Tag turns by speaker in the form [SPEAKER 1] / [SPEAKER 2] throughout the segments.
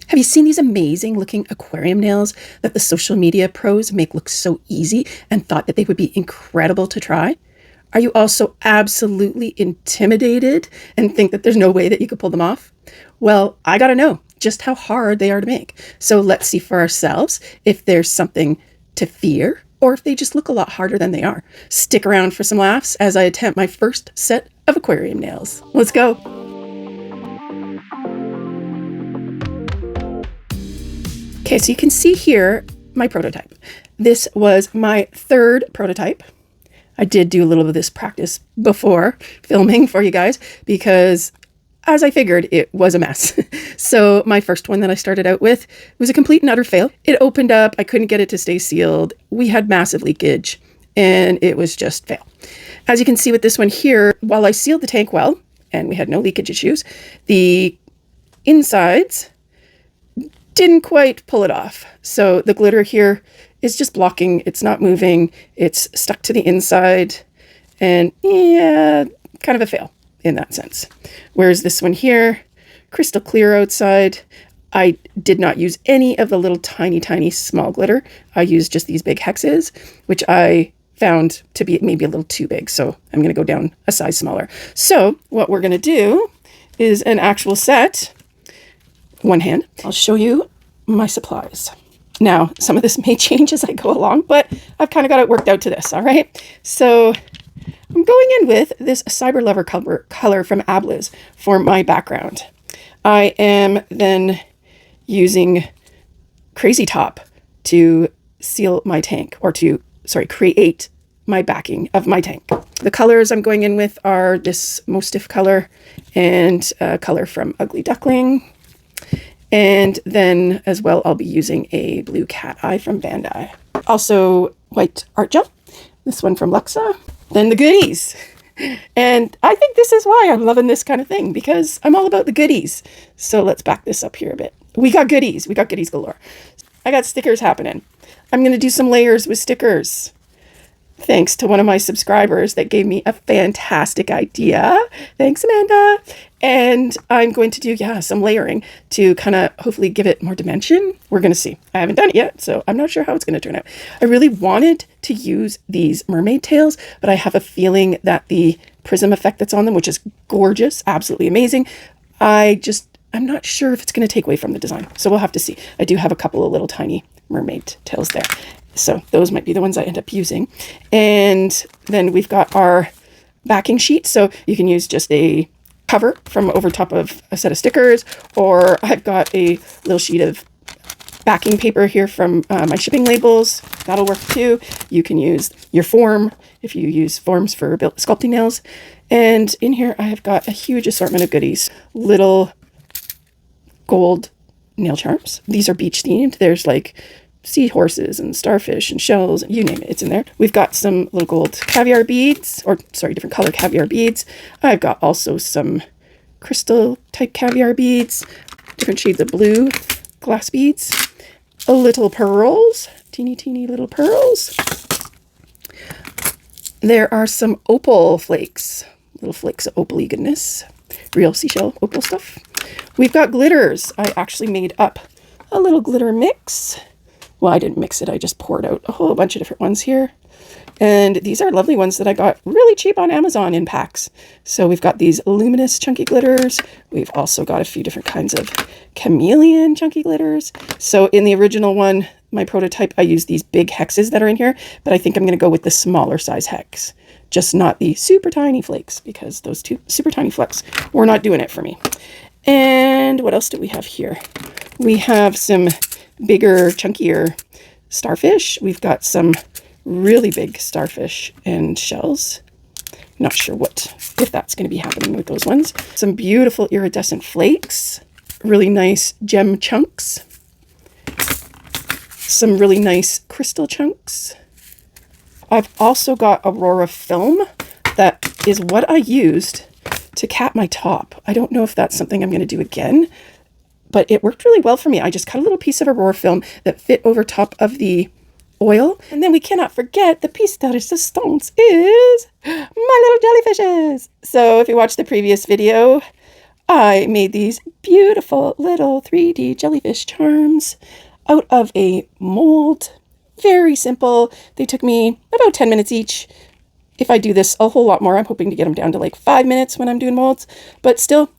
[SPEAKER 1] Have you seen these amazing looking aquarium nails that the social media pros make look so easy and thought that they would be incredible to try? Are you also absolutely intimidated and think that there's no way that you could pull them off? Well, I gotta know just how hard they are to make. So let's see for ourselves if there's something to fear or if they just look a lot harder than they are. Stick around for some laughs as I attempt my first set of aquarium nails. Let's go. Okay, so you can see here my prototype. This was my third prototype. I did do a little of this practice before filming for you guys because, as I figured, it was a mess. So my first one that I started out with was a complete and utter fail. It opened up, I couldn't get it to stay sealed. We had massive leakage and it was just fail. As you can see with this one here, while I sealed the tank well and we had no leakage issues, the insides didn't quite pull it off. So the glitter here is just blocking. It's not moving. It's stuck to the inside and yeah, kind of a fail in that sense. Whereas this one here, crystal clear outside. I did not use any of the little tiny small glitter. I used just these big hexes, which I found to be maybe a little too big. So I'm going to go down a size smaller. So what we're going to do is an actual set. One hand. I'll show you my supplies. Now, some of this may change as I go along, but I've kind of got it worked out to this, all right? So I'm going in with this Cyber Lover color from Ablliz for my background. I am then using Crazy Top to seal my tank, or to, create my backing of my tank. The colors I'm going in with are this Most Stiff color and a color from Ugly Duckling. And then as well, I'll be using a blue cat eye from Bandi. Also, white art gel, this one from Luxa. Then the goodies. And I think this is why I'm loving this kind of thing, because I'm all about the goodies. So let's back this up here a bit. We got goodies. We got goodies galore. I got stickers happening. I'm going to do some layers with stickers. Thanks to one of my subscribers that gave me a fantastic idea. Thanks, Amanda. And I'm going to do, some layering to kind of hopefully give it more dimension. We're going to see. I haven't done it yet, so I'm not sure how it's going to turn out. I really wanted to use these mermaid tails, but I have a feeling that the prism effect that's on them, which is gorgeous, absolutely amazing, I'm not sure if it's going to take away from the design. So we'll have to see. I do have a couple of little tiny mermaid tails there. So those might be the ones I end up using. And then we've got our backing sheet. So you can use just a cover from over top of a set of stickers, or I've got a little sheet of backing paper here from my shipping labels. That'll work too. You can use your form if you use forms for sculpting nails. And in here, I have got a huge assortment of goodies. Little gold nail charms. These are beach themed. There's like seahorses and starfish and shells, you name it, it's in there. We've got some little gold caviar beads, different color caviar beads. I've got also some crystal type caviar beads, different shades of blue glass beads, a little pearls, teeny little pearls. There are some opal flakes, little flakes of opal-y goodness, real seashell opal stuff. We've got glitters. I actually made up a little glitter mix. Well, I didn't mix it. I just poured out a whole bunch of different ones here. And these are lovely ones that I got really cheap on Amazon in packs. So we've got these luminous chunky glitters. We've also got a few different kinds of chameleon chunky glitters. So in the original one, my prototype, I used these big hexes that are in here, but I think I'm going to go with the smaller size hex, just not the super tiny flakes, because those two super tiny flakes were not doing it for me. And what else do we have here? We have some bigger, chunkier starfish. We've got some really big starfish and shells. Not sure if that's going to be happening with those ones. Some beautiful iridescent flakes, really nice gem chunks, some really nice crystal chunks. I've also got Aurora film. That is what I used to cap my top. I don't know if that's something I'm going to do again, but it worked really well for me. I just cut a little piece of Aurora film that fit over top of the oil. And then we cannot forget the piece de resistance is my little jellyfishes. So if you watched the previous video, I made these beautiful little 3D jellyfish charms out of a mold. Very simple. They took me about 10 minutes each. If I do this a whole lot more, I'm hoping to get them down to like 5 minutes when I'm doing molds, but still,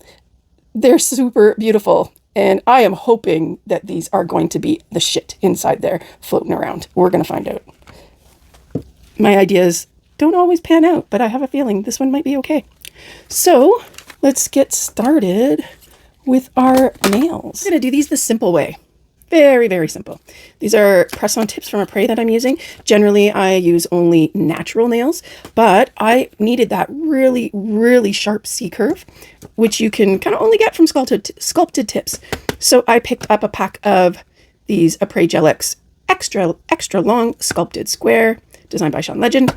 [SPEAKER 1] they're super beautiful. And I am hoping that these are going to be the shit inside there floating around. We're going to find out. My ideas don't always pan out, but I have a feeling this one might be okay. So let's get started with our nails. I'm going to do these the simple way. Very, very simple. These are press-on tips from Apres that I'm using. Generally, I use only natural nails, but I needed that really, really sharp C-curve, which you can kind of only get from sculpted tips. So I picked up a pack of these Apres Gel X extra long sculpted square, designed by Chaun Legend.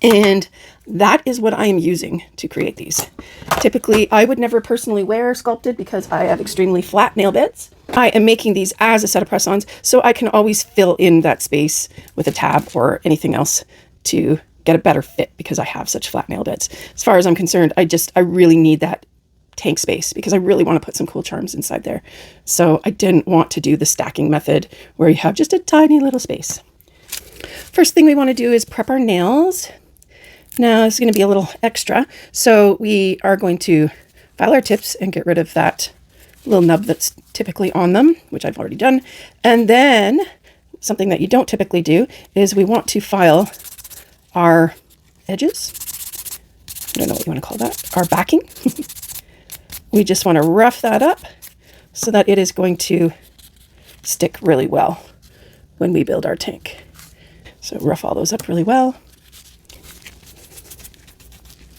[SPEAKER 1] And that is what I am using to create these. Typically, I would never personally wear sculpted because I have extremely flat nail beds. I am making these as a set of press-ons, so I can always fill in that space with a tab or anything else to get a better fit because I have such flat nail beds. As far as I'm concerned, I really need that tank space because I really want to put some cool charms inside there. So I didn't want to do the stacking method where you have just a tiny little space. First thing we want to do is prep our nails. Now it's going to be a little extra, so we are going to file our tips and get rid of that little nub that's typically on them, which I've already done. And then something that you don't typically do is we want to file our edges. I don't know what you want to call that. Our backing. We just want to rough that up so that it is going to stick really well when we build our tank. So rough all those up really well.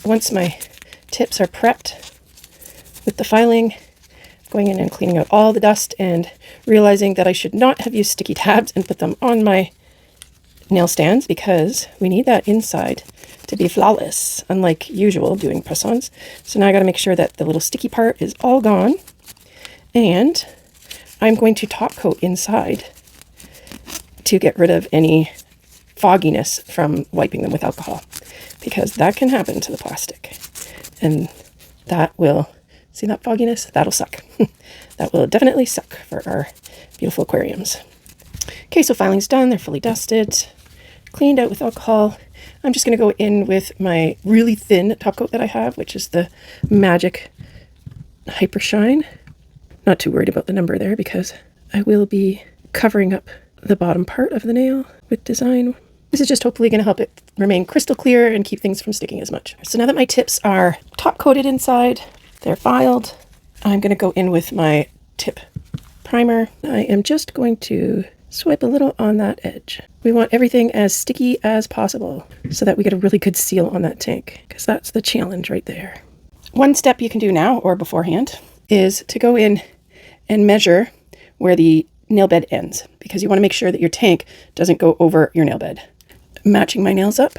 [SPEAKER 1] Once my tips are prepped with the filing, going in and cleaning out all the dust and realizing that I should not have used sticky tabs and put them on my nail stands because we need that inside to be flawless, unlike usual doing press-ons. So now I got to make sure that the little sticky part is all gone, and I'm going to top coat inside to get rid of any fogginess from wiping them with alcohol, because that can happen to the plastic, and that will, see that fogginess? That'll suck. That will definitely suck for our beautiful aquariums. Okay, so filing's done. They're fully dusted, cleaned out with alcohol. I'm just going to go in with my really thin top coat that I have, which is the Magic Hyper Shine. Not too worried about the number there because I will be covering up the bottom part of the nail with design. This is just hopefully going to help it remain crystal clear and keep things from sticking as much. So now that my tips are top coated inside, they're filed, I'm going to go in with my tip primer. I am just going to swipe a little on that edge. We want everything as sticky as possible so that we get a really good seal on that tank, because that's the challenge right there. One step you can do now or beforehand is to go in and measure where the nail bed ends, because you want to make sure that your tank doesn't go over your nail bed. Matching my nails up,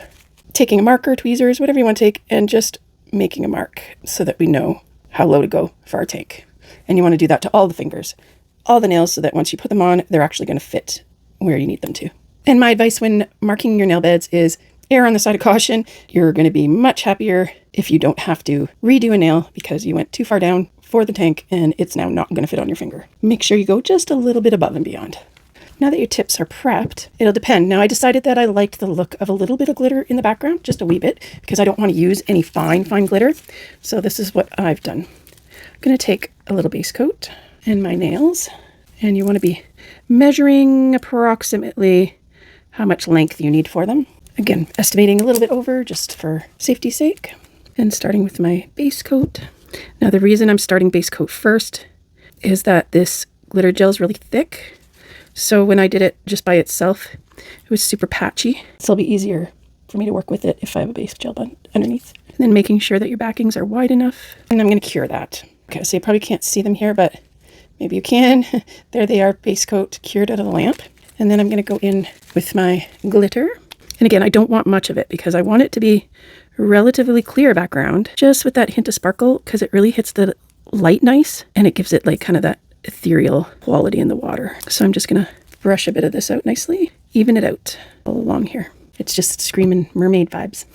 [SPEAKER 1] taking a marker, tweezers, whatever you want to take, and just making a mark so that we know how low to go for our tank. And you want to do that to all the fingers, all the nails, so that once you put them on, they're actually going to fit where you need them to. And my advice when marking your nail beds is err on the side of caution. You're going to be much happier if you don't have to redo a nail because you went too far down for the tank and it's now not going to fit on your finger. Make sure you go just a little bit above and beyond. Now that your tips are prepped, it'll depend. Now I decided that I liked the look of a little bit of glitter in the background, just a wee bit, because I don't want to use any fine glitter. So this is what I've done. I'm going to take a little base coat and my nails, and you want to be measuring approximately how much length you need for them. Again, estimating a little bit over just for safety's sake, and starting with my base coat. Now the reason I'm starting base coat first is that this glitter gel is really thick. So when I did it just by itself, it was super patchy. So it'll be easier for me to work with it if I have a base gel underneath. And then making sure that your backings are wide enough. And I'm going to cure that. Okay, so you probably can't see them here, but maybe you can. There they are, base coat cured out of the lamp. And then I'm going to go in with my glitter. And again, I don't want much of it because I want it to be relatively clear background, just with that hint of sparkle, because it really hits the light nice and it gives it like kind of that ethereal quality in the water. So I'm just gonna brush a bit of this out nicely, even it out all along here. It's just screaming mermaid vibes.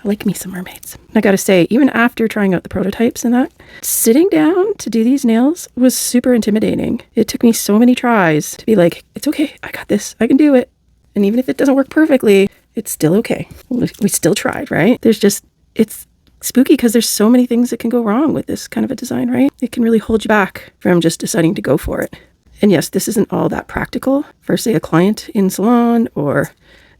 [SPEAKER 1] I like me some mermaids. I gotta say, even after trying out the prototypes and that, sitting down to do these nails was super intimidating. It took me so many tries to be like, it's okay, I got this, I can do it. And even if it doesn't work perfectly, it's still okay. We still tried, right? It's spooky because there's so many things that can go wrong with this kind of a design, right? It can really hold you back from just deciding to go for it. And yes, this isn't all that practical for, say, a client in salon or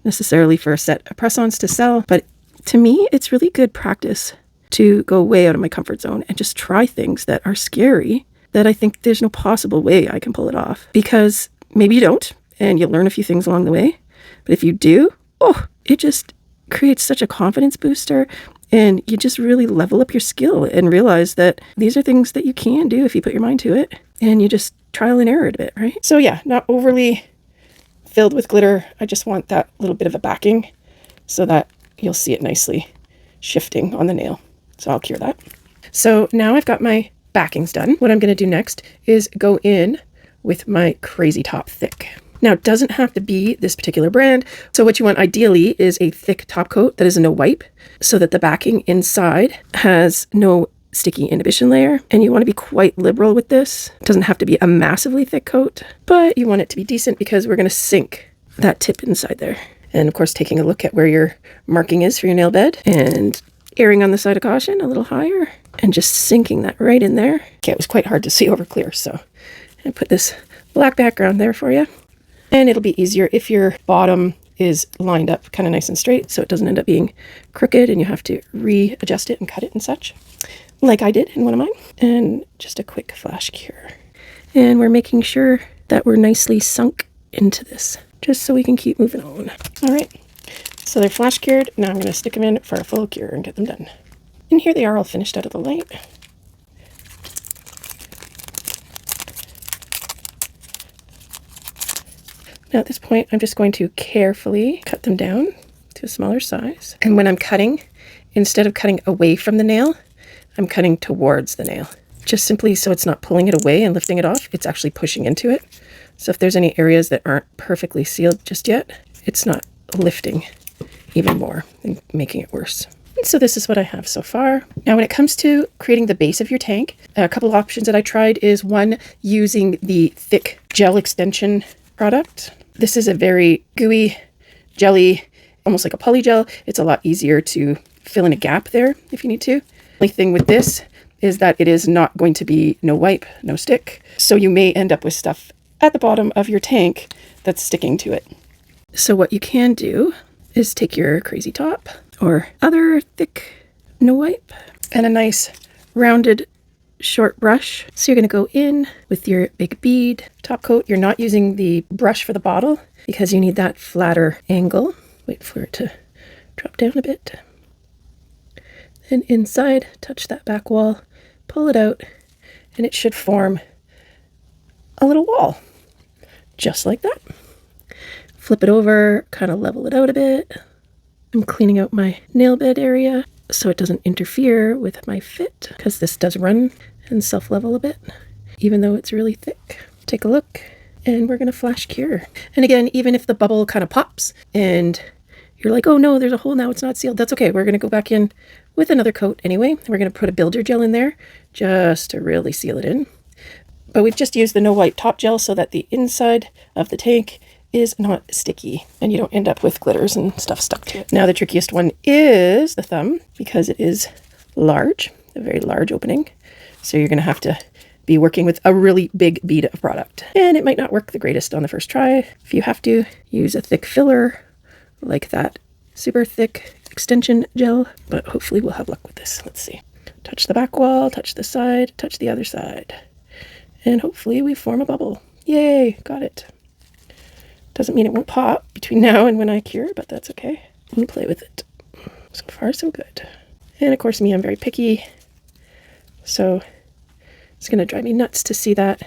[SPEAKER 1] necessarily for a set of press-ons to sell. But to me, it's really good practice to go way out of my comfort zone and just try things that are scary that I think there's no possible way I can pull it off. Because maybe you don't, and you'll learn a few things along the way. But if you do, it just creates such a confidence booster. And you just really level up your skill and realize that these are things that you can do if you put your mind to it. And you just trial and error it a bit, right? So yeah, not overly filled with glitter. I just want that little bit of a backing so that you'll see it nicely shifting on the nail. So I'll cure that. So now I've got my backings done. What I'm going to do next is go in with my Crazy Top Thick. Now, it doesn't have to be this particular brand. So what you want ideally is a thick top coat that is a no wipe so that the backing inside has no sticky inhibition layer. And you want to be quite liberal with this. It doesn't have to be a massively thick coat, but you want it to be decent because we're going to sink that tip inside there. And of course, taking a look at where your marking is for your nail bed and erring on the side of caution a little higher and just sinking that right in there. Okay, it was quite hard to see over clear, so I put this black background there for you. And it'll be easier if your bottom is lined up kind of nice and straight so it doesn't end up being crooked and you have to readjust it and cut it and such, like I did in one of mine. And just a quick flash cure. And we're making sure that we're nicely sunk into this just so we can keep moving on. All right, so they're flash cured. Now I'm going to stick them in for a full cure and get them done. And here they are all finished out of the light. Now at this point, I'm just going to carefully cut them down to a smaller size. And when I'm cutting, instead of cutting away from the nail, I'm cutting towards the nail. Just simply so it's not pulling it away and lifting it off, it's actually pushing into it. So if there's any areas that aren't perfectly sealed just yet, it's not lifting even more and making it worse. And so this is what I have so far. Now when it comes to creating the base of your tank, a couple of options that I tried is one, using the thick gel extension product. This is a very gooey, jelly, almost like a poly gel. It's a lot easier to fill in a gap there if you need to. The only thing with this is that it is not going to be no wipe, no stick. So you may end up with stuff at the bottom of your tank that's sticking to it. So what you can do is take your Crazy Top or other thick no wipe and a nice rounded short brush. So you're going to go in with your big bead top coat. You're not using the brush for the bottle because you need that flatter angle. Wait for it to drop down a bit. Then inside, touch that back wall, pull it out, and it should form a little wall, just like that. Flip it over, kind of level it out a bit. I'm cleaning out my nail bed area so it doesn't interfere with my fit, because this does run and self-level a bit, even though it's really thick. Take a look, and we're going to flash cure. And again, even if the bubble kind of pops and you're like, oh no, there's a hole now, it's not sealed, that's okay. We're going to go back in with another coat anyway. We're going to put a builder gel in there just to really seal it in. But we've just used the no wipe top gel so that the inside of the tank is not sticky and you don't end up with glitters and stuff stuck to it. Now the trickiest one is the thumb, because it is large, a very large opening. So you're going to have to be working with a really big bead of product. And it might not work the greatest on the first try. If you have to, use a thick filler like that super thick extension gel, but hopefully we'll have luck with this. Let's see. Touch the back wall, touch the side, touch the other side. And hopefully we form a bubble. Yay, got it. Doesn't mean it won't pop between now and when I cure, but that's okay. We'll play with it. So far, so good. And of course, me, I'm very picky. So it's going to drive me nuts to see that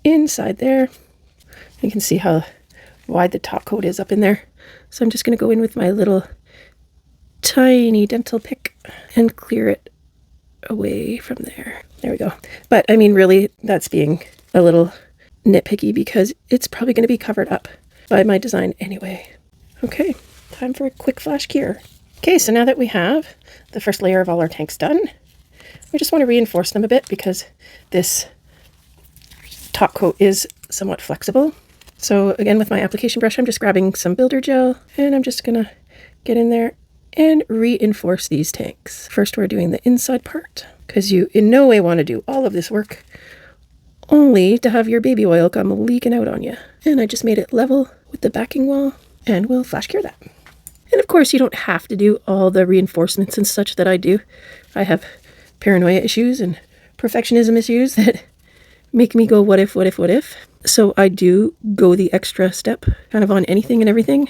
[SPEAKER 1] inside there. You can see how wide the top coat is up in there. So I'm just going to go in with my little tiny dental pick and clear it away from there. There we go. But I mean, really, that's being a little nitpicky because it's probably going to be covered up by my design anyway. Okay, time for a quick flash cure. Okay, so now that we have the first layer of all our tanks done, we just want to reinforce them a bit because this top coat is somewhat flexible. So again, with my application brush, I'm just grabbing some builder gel and I'm just gonna get in there and reinforce these tanks. First, we're doing the inside part because you in no way want to do all of this work only to have your baby oil come leaking out on you. And I just made it level with the backing wall and we'll flash cure that. And of course, you don't have to do all the reinforcements and such that I do. I have paranoia issues and perfectionism issues that make me go, what if, what if, what if? So I do go the extra step kind of on anything and everything,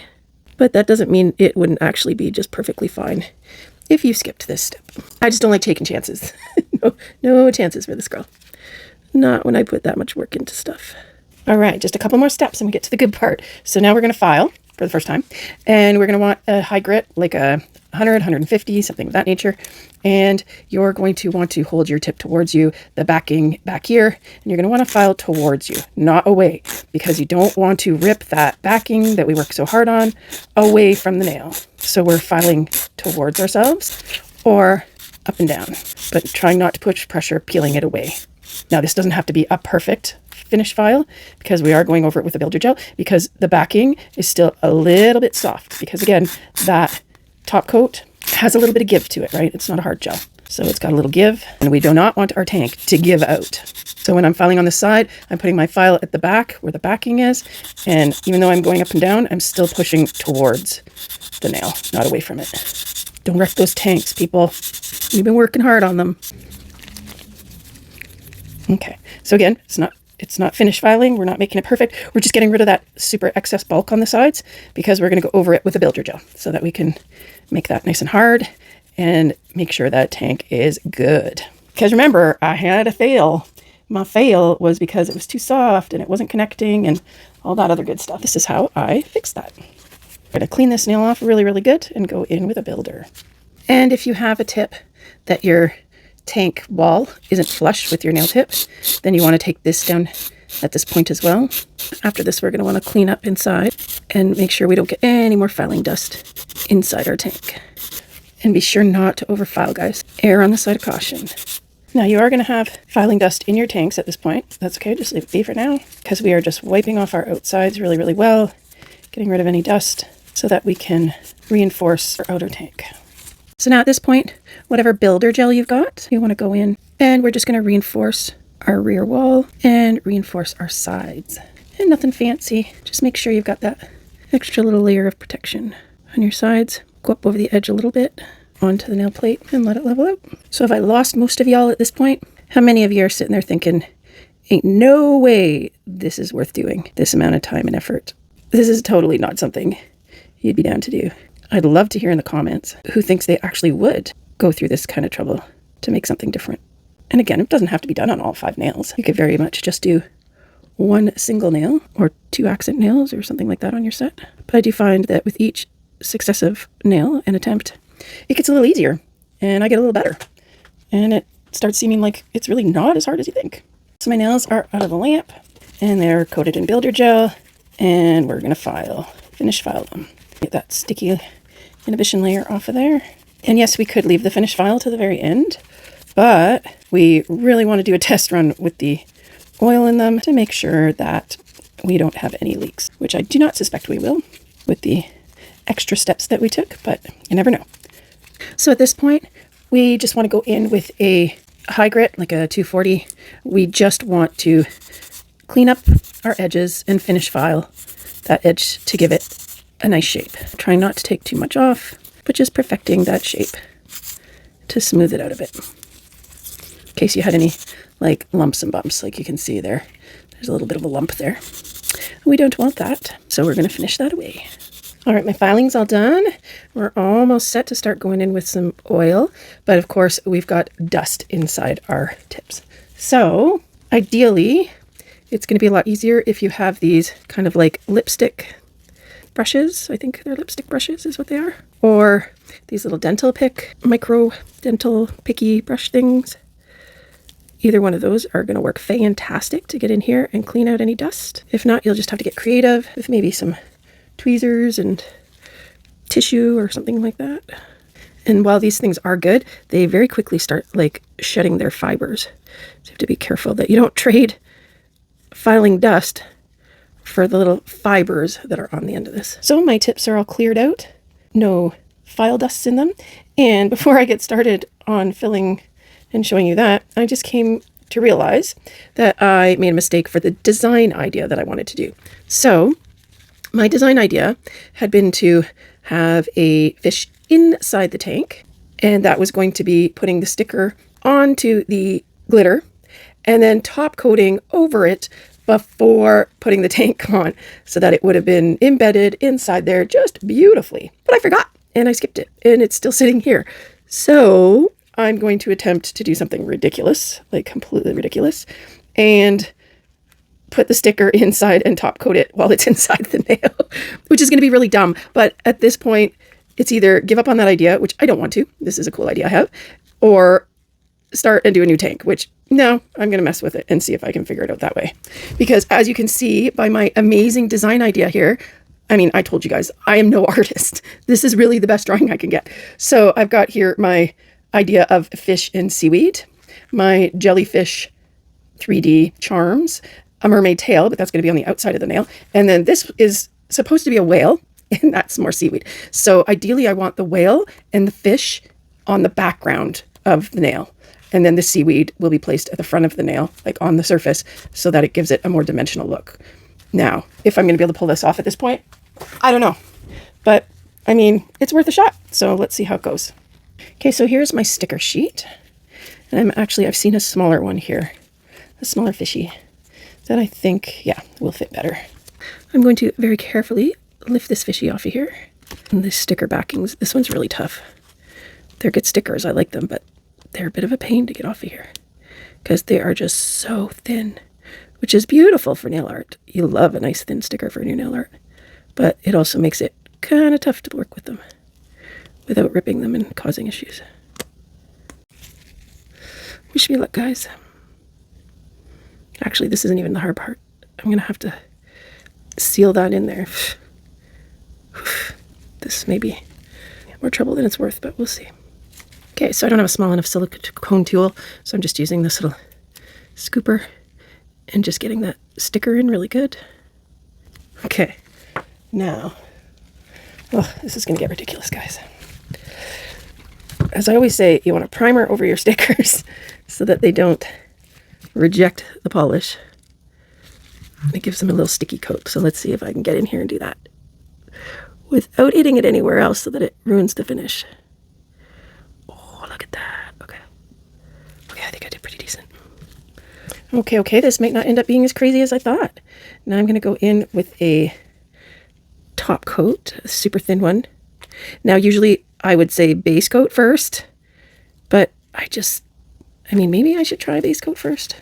[SPEAKER 1] but that doesn't mean it wouldn't actually be just perfectly fine if you skipped this step. I just don't like taking chances. No chances for this girl. Not when I put that much work into stuff. All right, just a couple more steps and we get to the good part. So now we're going to file for the first time, and we're going to want a high grit, like a 100, 150, something of that nature. And you're going to want to hold your tip towards you, the backing back here, and you're going to want to file towards you, not away, because you don't want to rip that backing that we work so hard on away from the nail. So we're filing towards ourselves or up and down, but trying not to push pressure, peeling it away. Now, this doesn't have to be a perfect finish file because we are going over it with the builder gel because the backing is still a little bit soft because, again, that top coat has a little bit of give to it, right? It's not a hard gel. So it's got a little give, and we do not want our tank to give out. So when I'm filing on the side, I'm putting my file at the back where the backing is. And even though I'm going up and down, I'm still pushing towards the nail, not away from it. Don't wreck those tanks, people. We've been working hard on them. Okay, so again, it's not finish filing. We're not making it perfect. We're just getting rid of that super excess bulk on the sides because we're going to go over it with a builder gel so that we can make that nice and hard and make sure that tank is good. Because remember, I had a fail. My fail was because it was too soft and it wasn't connecting and all that other good stuff. This is how I fixed that. I'm going to clean this nail off really, really good and go in with a builder. And if you have a tip that your tank wall isn't flush with your nail tip, then you want to take this down at this point as well. After this, we're going to want to clean up inside and make sure we don't get any more filing dust inside our tank. And be sure not to overfile, guys. Err on the side of caution. Now, you are going to have filing dust in your tanks at this point. That's okay, just leave it be for now, because we are just wiping off our outsides really, really well, getting rid of any dust so that we can reinforce our outer tank. So now at this point, whatever builder gel you've got, you want to go in and we're just going to reinforce our rear wall and reinforce our sides. And nothing fancy, just make sure you've got that extra little layer of protection on your sides. Go up over the edge a little bit onto the nail plate and let it level out. So if I lost most of y'all at this point, how many of you are sitting there thinking, ain't no way this is worth doing this amount of time and effort? This is totally not something you'd be down to do. I'd love to hear in the comments who thinks they actually would go through this kind of trouble to make something different. And again, it doesn't have to be done on all 5 nails. You could very much just do 1 single nail or 2 accent nails or something like that on your set. But I do find that with each successive nail and attempt, it gets a little easier and I get a little better. And it starts seeming like it's really not as hard as you think. So my nails are out of the lamp and they're coated in builder gel and we're going to finish file them. Get that sticky inhibition layer off of there. And yes, we could leave the finish file to the very end, but we really want to do a test run with the oil in them to make sure that we don't have any leaks, which I do not suspect we will with the extra steps that we took, but you never know. So at this point, we just want to go in with a high grit, like a 240. We just want to clean up our edges and finish file that edge to give it a nice shape. Trying not to take too much off, but just perfecting that shape to smooth it out a bit. In case you had any like lumps and bumps, like you can see there, there's a little bit of a lump there. We don't want that, so we're going to finish that away. All right, my filing's all done. We're almost set to start going in with some oil, but of course we've got dust inside our tips. So ideally, it's going to be a lot easier if you have these kind of like lipstick brushes. I think they're lipstick brushes is what they are. Or these little dental pick, micro dental picky brush things. Either one of those are going to work fantastic to get in here and clean out any dust. If not, you'll just have to get creative with maybe some tweezers and tissue or something like that. And while these things are good, they very quickly start like shedding their fibers. So you have to be careful that you don't trade filing dust for the little fibers that are on the end of this. So my tips are all cleared out. No file dusts in them. And before I get started on filling and showing you that, I just came to realize that I made a mistake for the design idea that I wanted to do. So my design idea had been to have a fish inside the tank, and that was going to be putting the sticker onto the glitter and then top coating over it before putting the tank on, so that it would have been embedded inside there just beautifully. But I forgot and I skipped it, and it's still sitting here. So I'm going to attempt to do something ridiculous, like completely ridiculous, and put the sticker inside and top coat it while it's inside the nail, which is going to be really dumb. But at this point, it's either give up on that idea, which I don't want to. This is a cool idea I have, or start and do a new tank, which no, I'm going to mess with it and see if I can figure it out that way. Because as you can see by my amazing design idea here, I mean, I told you guys, I am no artist. This is really the best drawing I can get. So I've got here my idea of fish and seaweed, my jellyfish 3D charms, a mermaid tail, but that's going to be on the outside of the nail. And then this is supposed to be a whale, and that's more seaweed. So ideally I want the whale and the fish on the background of the nail. And then the seaweed will be placed at the front of the nail, like on the surface, so that it gives it a more dimensional look. Now, if I'm going to be able to pull this off at this point, I don't know. But, I mean, it's worth a shot. So let's see how it goes. Okay, so here's my sticker sheet. And I've seen a smaller one here, a smaller fishy, that I think, yeah, will fit better. I'm going to very carefully lift this fishy off of here. And the sticker backings, this one's really tough. They're good stickers, I like them, but they're a bit of a pain to get off of here because they are just so thin, which is beautiful for nail art. You love a nice thin sticker for your nail art, but it also makes it kind of tough to work with them without ripping them and causing issues. Wish me luck, guys. Actually, this isn't even the hard part. I'm going to have to seal that in there. This may be more trouble than it's worth, but we'll see. Okay, so I don't have a small enough silicone tool, so I'm just using this little scooper and just getting that sticker in really good. Okay, now, oh, this is going to get ridiculous, guys. As I always say, you want a primer over your stickers so that they don't reject the polish. It gives them a little sticky coat, so let's see if I can get in here and do that without hitting it anywhere else so that it ruins the finish. Look at that. Okay, I think I did pretty decent. Okay, this might not end up being as crazy as I thought. Now I'm going to go in with a top coat, a super thin one. Now usually I would say base coat first, but maybe I should try base coat first.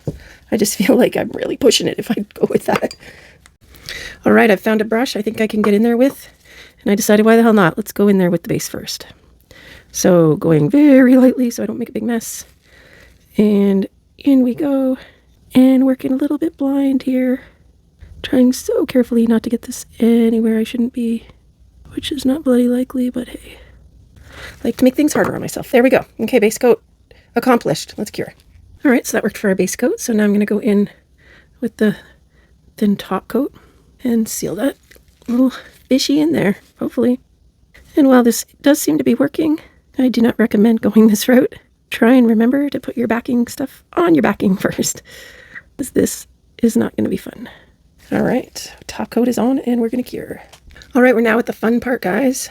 [SPEAKER 1] I just feel like I'm really pushing it if I go with that. All right, I've found a brush I think I can get in there with, and I decided why the hell not. Let's go in there with the base first. So going very lightly so I don't make a big mess. And in we go. And working a little bit blind here. Trying so carefully not to get this anywhere I shouldn't be. Which is not bloody likely, but hey. I like to make things harder on myself. There we go. Okay, base coat accomplished. Let's cure. Alright, so that worked for our base coat. So now I'm going to go in with the thin top coat and seal that little fishy in there, hopefully. And while this does seem to be working, I do not recommend going this route. Try and remember to put your backing stuff on your backing first, because this is not going to be fun. All right, top coat is on and we're going to cure. All right, we're now at the fun part, guys.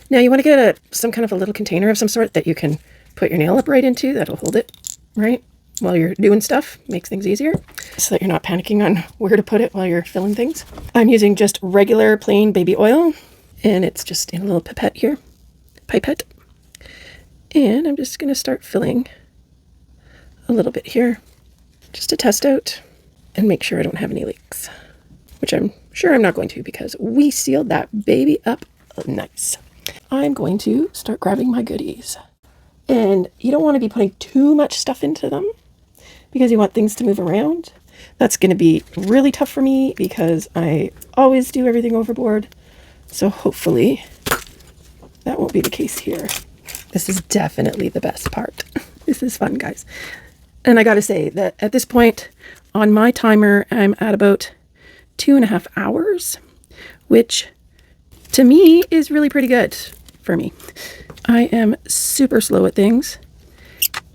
[SPEAKER 1] Now you want to get some kind of a little container of some sort that you can put your nail up right into. That'll hold it, right? While you're doing stuff, makes things easier so that you're not panicking on where to put it while you're filling things. I'm using just regular plain baby oil, and it's just in a little pipette here. And I'm just going to start filling a little bit here just to test out and make sure I don't have any leaks, which I'm sure I'm not going to because we sealed that baby up nice. I'm going to start grabbing my goodies, and you don't want to be putting too much stuff into them because you want things to move around. That's going to be really tough for me because I always do everything overboard. So hopefully that won't be the case here. This is definitely the best part. This is fun, guys. And I got to say that at this point on my timer, I'm at about 2.5 hours, which to me is really pretty good for me. I am super slow at things,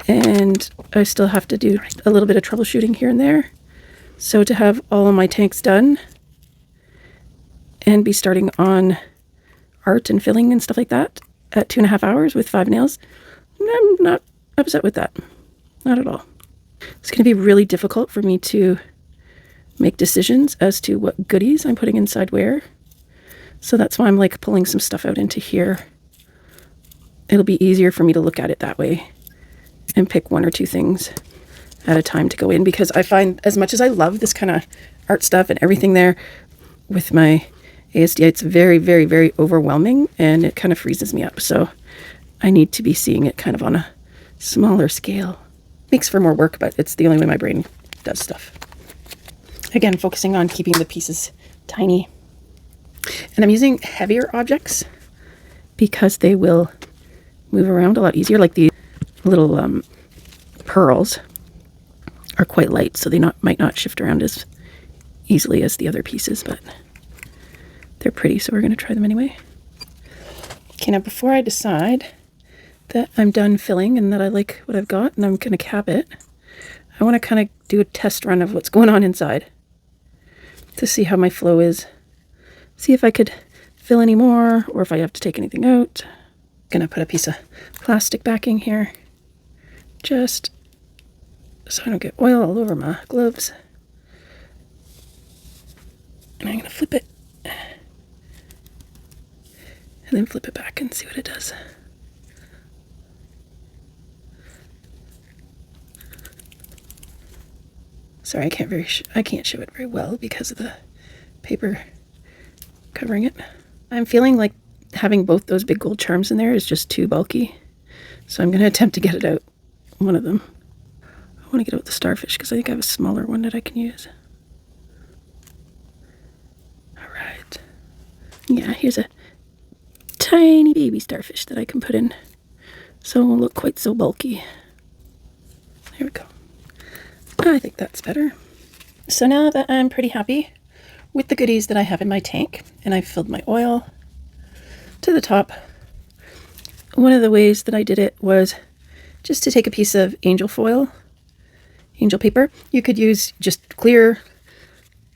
[SPEAKER 1] and I still have to do a little bit of troubleshooting here and there. So to have all of my tanks done and be starting on art and filling and stuff like that at 2.5 hours with 5 nails, I'm not upset with that. Not at all. It's going to be really difficult for me to make decisions as to what goodies I'm putting inside where. So that's why I'm like pulling some stuff out into here. It'll be easier for me to look at it that way and pick 1 or 2 things at a time to go in, because I find as much as I love this kind of art stuff and everything there with my ASD, it's very, very, very overwhelming, and it kind of freezes me up. So I need to be seeing it kind of on a smaller scale. Makes for more work, but it's the only way my brain does stuff. Again, focusing on keeping the pieces tiny. And I'm using heavier objects because they will move around a lot easier. Like these little pearls are quite light, so they might not shift around as easily as the other pieces, but they're pretty, so we're going to try them anyway. Okay, now before I decide that I'm done filling and that I like what I've got and I'm going to cap it, I want to kind of do a test run of what's going on inside to see how my flow is. See if I could fill any more or if I have to take anything out. I'm going to put a piece of plastic backing here just so I don't get oil all over my gloves. And I'm going to flip it and then flip it back and see what it does. Sorry, I can't show it very well because of the paper covering it. I'm feeling like having both those big gold charms in there is just too bulky. So I'm going to attempt to get it out, one of them. I want to get out the starfish because I think I have a smaller one that I can use. All right. Yeah, here's a tiny baby starfish that I can put in so it won't look quite so bulky. There we go. I think that's better. So now that I'm pretty happy with the goodies that I have in my tank and I've filled my oil to the top, one of the ways that I did it was just to take a piece of angel foil, angel paper. You could use just clear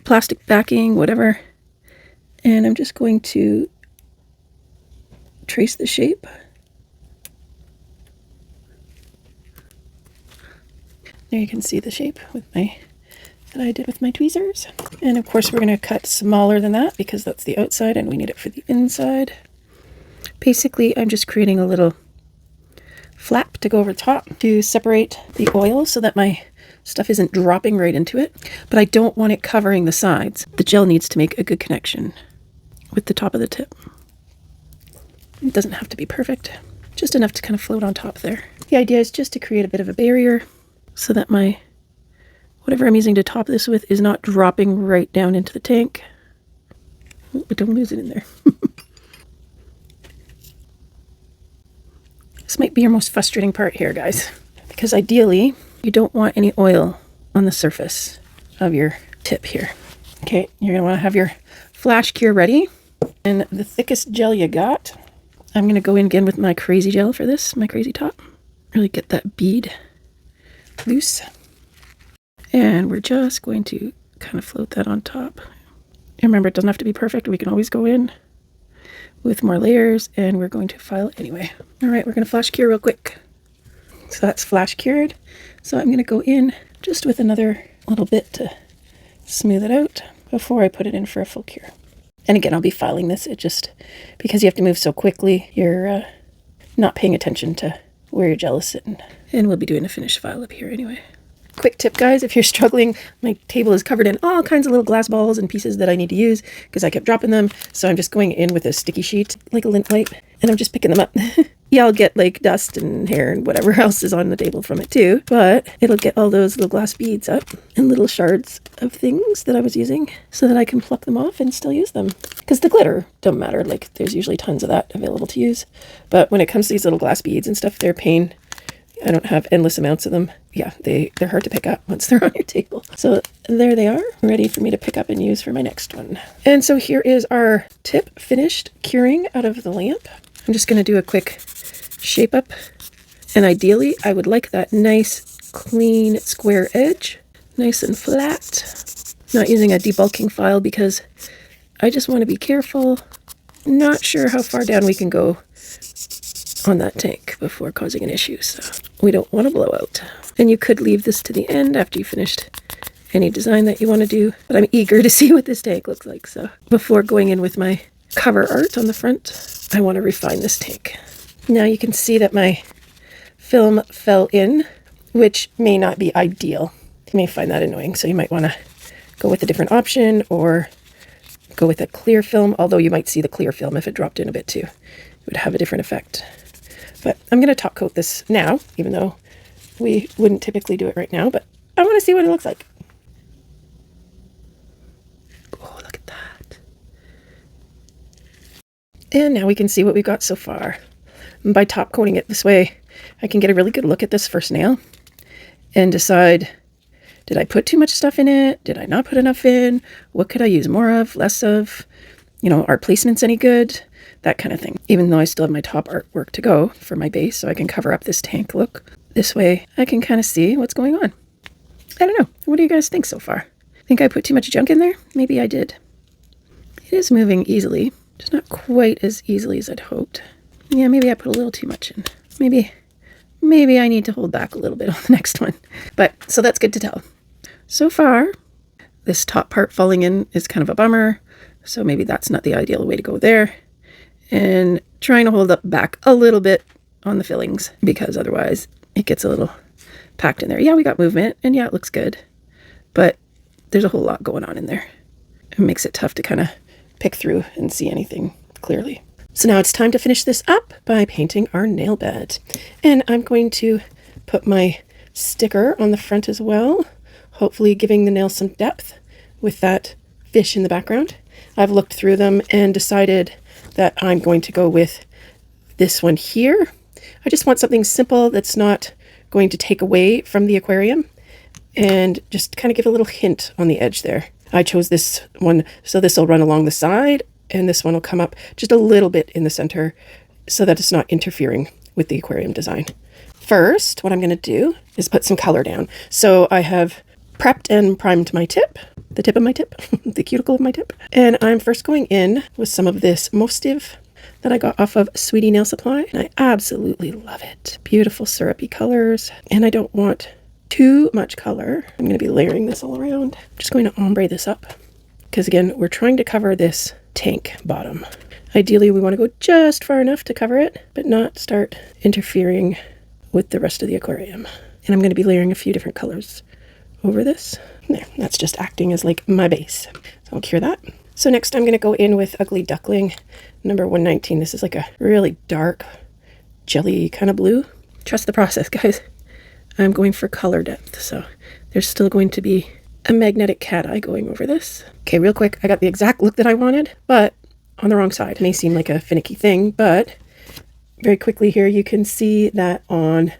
[SPEAKER 1] plastic backing, whatever. And I'm just going to trace the shape. There you can see the shape that I did with my tweezers. And of course we're going to cut smaller than that because that's the outside and we need it for the inside. Basically, I'm just creating a little flap to go over top to separate the oil so that my stuff isn't dropping right into it. But I don't want it covering the sides. The gel needs to make a good connection with the top of the tip. It doesn't have to be perfect, just enough to kind of float on top there. The idea is just to create a bit of a barrier so that my whatever I'm using to top this with is not dropping right down into the tank. But don't lose it in there. This might be your most frustrating part here, guys, because ideally you don't want any oil on the surface of your tip here. Okay, you're going to want to have your flash cure ready, and the thickest gel you got, I'm going to go in again with my crazy gel for this, my crazy top. Really get that bead loose. And we're just going to kind of float that on top. And remember, it doesn't have to be perfect. We can always go in with more layers, and we're going to file it anyway. All right, we're going to flash cure real quick. So that's flash cured. So I'm going to go in just with another little bit to smooth it out before I put it in for a full cure. And again, I'll be filing this. It just, because you have to move so quickly, you're not paying attention to where your gel is sitting. And we'll be doing a finished file up here anyway. Quick tip, guys, if you're struggling, my table is covered in all kinds of little glass balls and pieces that I need to use because I kept dropping them. So I'm just going in with a sticky sheet, like a lint wipe, and I'm just picking them up. Yeah, I'll get like dust and hair and whatever else is on the table from it too, but it'll get all those little glass beads up and little shards of things that I was using so that I can pluck them off and still use them. Because the glitter don't matter, like there's usually tons of that available to use. But when it comes to these little glass beads and stuff, they're a pain. I don't have endless amounts of them. Yeah, they're hard to pick up once they're on your table. So there they are, ready for me to pick up and use for my next one. And so here is our tip finished curing out of the lamp. I'm just going to do a quick shape up. And ideally, I would like that nice, clean, square edge. Nice and flat. Not using a debulking file because I just want to be careful. Not sure how far down we can go on that tank before causing an issue, so we don't want to blow out. And you could leave this to the end after you finished any design that you want to do, but I'm eager to see what this tank looks like. So before going in with my cover art on the front, I want to refine this tank. Now you can see that my film fell in, which may not be ideal. You may find that annoying, so you might want to go with a different option or go with a clear film, although you might see the clear film if it dropped in a bit too. It would have a different effect. But I'm going to top coat this now, even though we wouldn't typically do it right now, but I want to see what it looks like. Oh, look at that. And now we can see what we've got so far. And by top coating it this way, I can get a really good look at this first nail and decide, did I put too much stuff in it? Did I not put enough in? What could I use more of, less of? You know, are placements any good? That kind of thing. Even though I still have my top artwork to go for my base, so I can cover up this tank look. This way I can kind of see what's going on. I don't know. What do you guys think so far? Think I put too much junk in there? Maybe I did. It is moving easily, just not quite as easily as I'd hoped. Yeah, maybe I put a little too much in. Maybe I need to hold back a little bit on the next one. But, so that's good to tell. So far, this top part falling in is kind of a bummer. So maybe that's not the ideal way to go there. And trying to hold up back a little bit on the fillings because otherwise it gets a little packed in there. Yeah, we got movement and yeah, it looks good, but there's a whole lot going on in there. It makes it tough to kind of pick through and see anything clearly. So now it's time to finish this up by painting our nail bed. And I'm going to put my sticker on the front as well, hopefully giving the nail some depth with that fish in the background. I've looked through them and decided that I'm going to go with this one here. I just want something simple that's not going to take away from the aquarium and just kind of give a little hint on the edge there. I chose this one, so this will run along the side and this one will come up just a little bit in the center so that it's not interfering with the aquarium design. First, what I'm going to do is put some color down. So I have prepped and primed my tip, the tip of my tip, the cuticle of my tip. And I'm first going in with some of this Mauve that I got off of Sweetie Nail Supply. And I absolutely love it. Beautiful syrupy colors. And I don't want too much color. I'm going to be layering this all around. I'm just going to ombre this up. Because again, we're trying to cover this tank bottom. Ideally, we want to go just far enough to cover it, but not start interfering with the rest of the aquarium. And I'm going to be layering a few different colors over this. There, that's just acting as like my base. So I'll cure that. So next I'm going to go in with Ugly Duckling number 119. This is like a really dark jelly kind of blue. Trust the process, guys. I'm going for color depth. So there's still going to be a magnetic cat eye going over this. Okay, real quick. I got the exact look that I wanted, but on the wrong side. It may seem like a finicky thing, but very quickly here you can see that on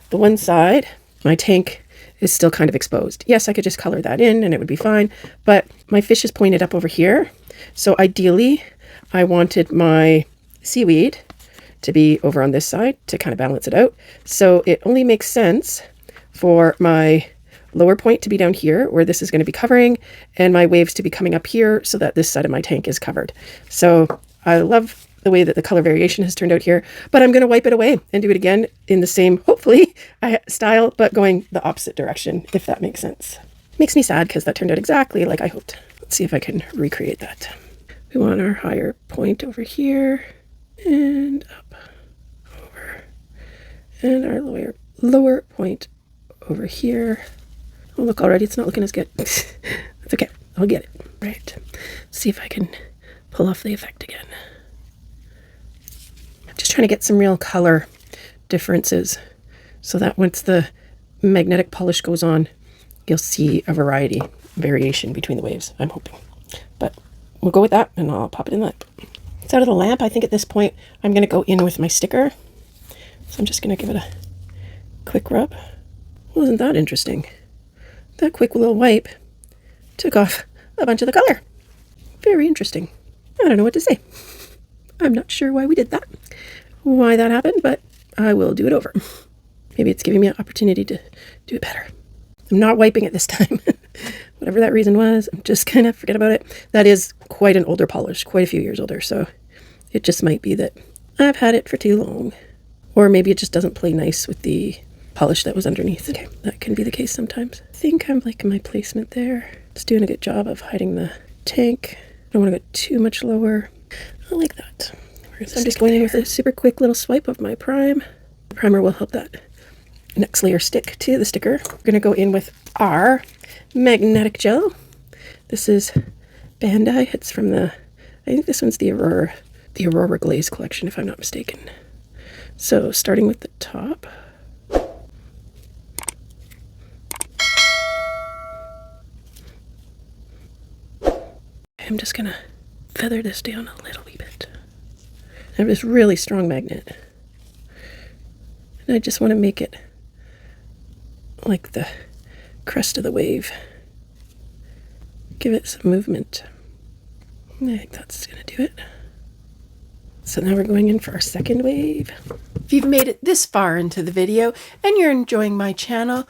[SPEAKER 1] the one side, my tank is still kind of exposed. Yes, I could just color that in and it would be fine, but my fish is pointed up over here. So ideally, I wanted my seaweed to be over on this side to kind of balance it out. So it only makes sense for my lower point to be down here where this is going to be covering and my waves to be coming up here so that this side of my tank is covered. So I love the way that the color variation has turned out here, but I'm going to wipe it away and do it again in the same, hopefully, style, but going the opposite direction, if that makes sense. Makes me sad because that turned out exactly like I hoped. Let's see if I can recreate that. We want our higher point over here and up, over, and our lower point over here. Oh, look, already it's not looking as good. That's okay. I'll get it. Right. See if I can pull off the effect again. Just trying to get some real color differences so that once the magnetic polish goes on, you'll see a variation between the waves, I'm hoping. But we'll go with that and I'll pop it in the lamp. It's out of the lamp. I think at this point I'm going to go in with my sticker. So I'm just going to give it a quick rub. Wasn't that interesting? That quick little wipe took off a bunch of the color. Very interesting. I don't know what to say. I'm not sure why we did that, why that happened, but I will do it over. Maybe it's giving me an opportunity to do it better. I'm not wiping it this time. Whatever that reason was, I'm just gonna forget about it. That is quite an older polish, quite a few years older, so it just might be that I've had it for too long. Or maybe it just doesn't play nice with the polish that was underneath. Okay, that can be the case sometimes. I think I'm liking my placement there. It's doing a good job of hiding the tank. I don't want to go too much lower. I like that. So I'm just going in with a super quick little swipe of my prime. The primer will help that next layer stick to the sticker. We're going to go in with our magnetic gel. This is Bandi. It's from I think this one's the Aurora Glaze collection, if I'm not mistaken. So starting with the top. I'm just gonna feather this down a little wee bit. I have this really strong magnet. And I just want to make it like the crest of the wave. Give it some movement. I think that's gonna do it. So now we're going in for our second wave. If you've made it this far into the video and you're enjoying my channel,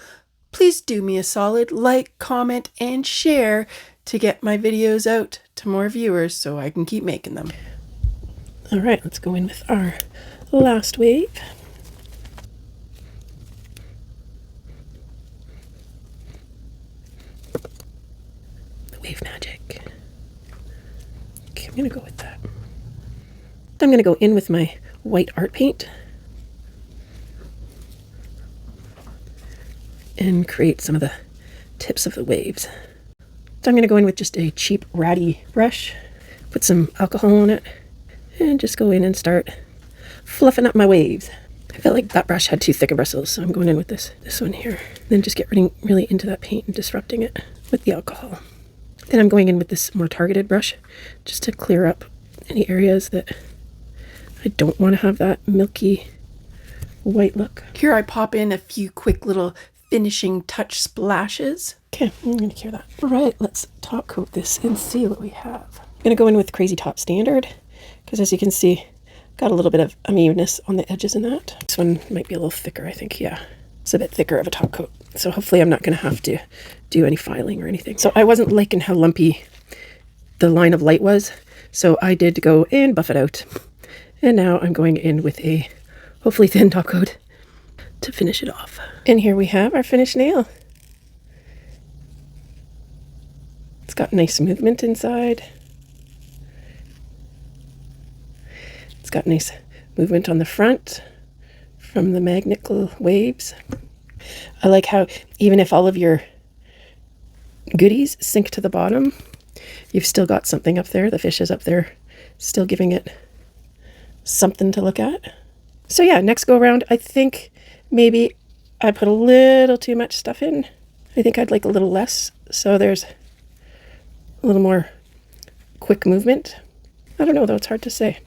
[SPEAKER 1] please do me a solid, like, comment, and share to get my videos out to more viewers so I can keep making them. All right, let's go in with our last wave. The wave magic. Okay, I'm gonna go with that. I'm gonna go in with my white art paint and create some of the tips of the waves. So I'm going to go in with just a cheap ratty brush, put some alcohol on it, and just go in and start fluffing up my waves. I felt like that brush had too thick of bristles, so I'm going in with this one here. Then just get really into that paint and disrupting it with the alcohol. Then I'm going in with this more targeted brush just to clear up any areas that I don't want to have that milky white look. Here I pop in a few quick little finishing touch splashes. Okay, I'm going to cure that. All right, let's top coat this and see what we have. I'm going to go in with Crazy Top Standard because, as you can see, got a little bit of unevenness on the edges in that. This one might be a little thicker, I think. Yeah, it's a bit thicker of a top coat. So hopefully I'm not going to have to do any filing or anything. So I wasn't liking how lumpy the line of light was, so I did go and buff it out. And now I'm going in with a hopefully thin top coat to finish it off. And here we have our finished nail. It's got nice movement inside. It's got nice movement on the front from the magnetic waves. I like how even if all of your goodies sink to the bottom, you've still got something up there. The fish is up there, still giving it something to look at. So yeah, next go around, I think maybe I put a little too much stuff in. I think I'd like a little less, so there's a little more quick movement. I don't know though, it's hard to say.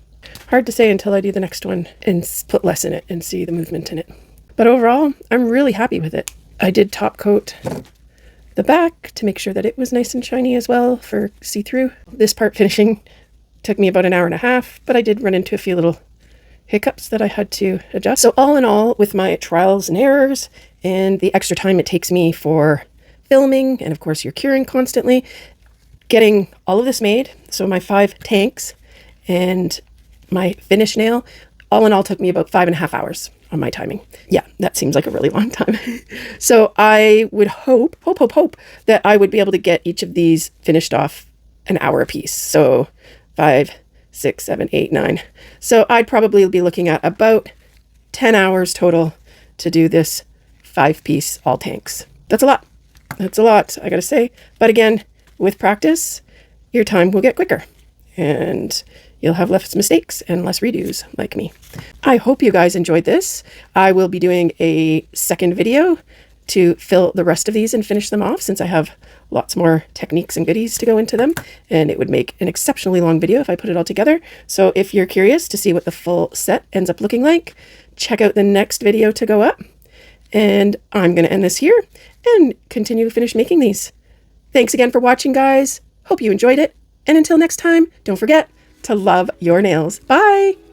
[SPEAKER 1] Hard to say until I do the next one and put less in it and see the movement in it. But overall, I'm really happy with it. I did top coat the back to make sure that it was nice and shiny as well for see-through. This part finishing took me about an hour and a half, but I did run into a few little hiccups that I had to adjust. So all in all, with my trials and errors and the extra time it takes me for filming, and of course you're curing constantly, getting all of this made, so my 5 tanks and my finish nail, all in all took me about 5.5 hours on my timing. Yeah, that seems like a really long time. So I would hope that I would be able to get each of these finished off an hour a piece. So 5, 6, 7, 8, 9. So I'd probably be looking at about 10 hours total to do this 5-piece all tanks. That's a lot. That's a lot, I gotta say. But again, with practice, your time will get quicker. and you'll have less mistakes and less redos like me. I hope you guys enjoyed this. I will be doing a second video to fill the rest of these and finish them off, since I have lots more techniques and goodies to go into them, and it would make an exceptionally long video if I put it all together. So if you're curious to see what the full set ends up looking like, check out the next video to go up. And I'm going to end this here and continue to finish making these. Thanks again for watching, guys. Hope you enjoyed it. And until next time, don't forget to love your nails. Bye!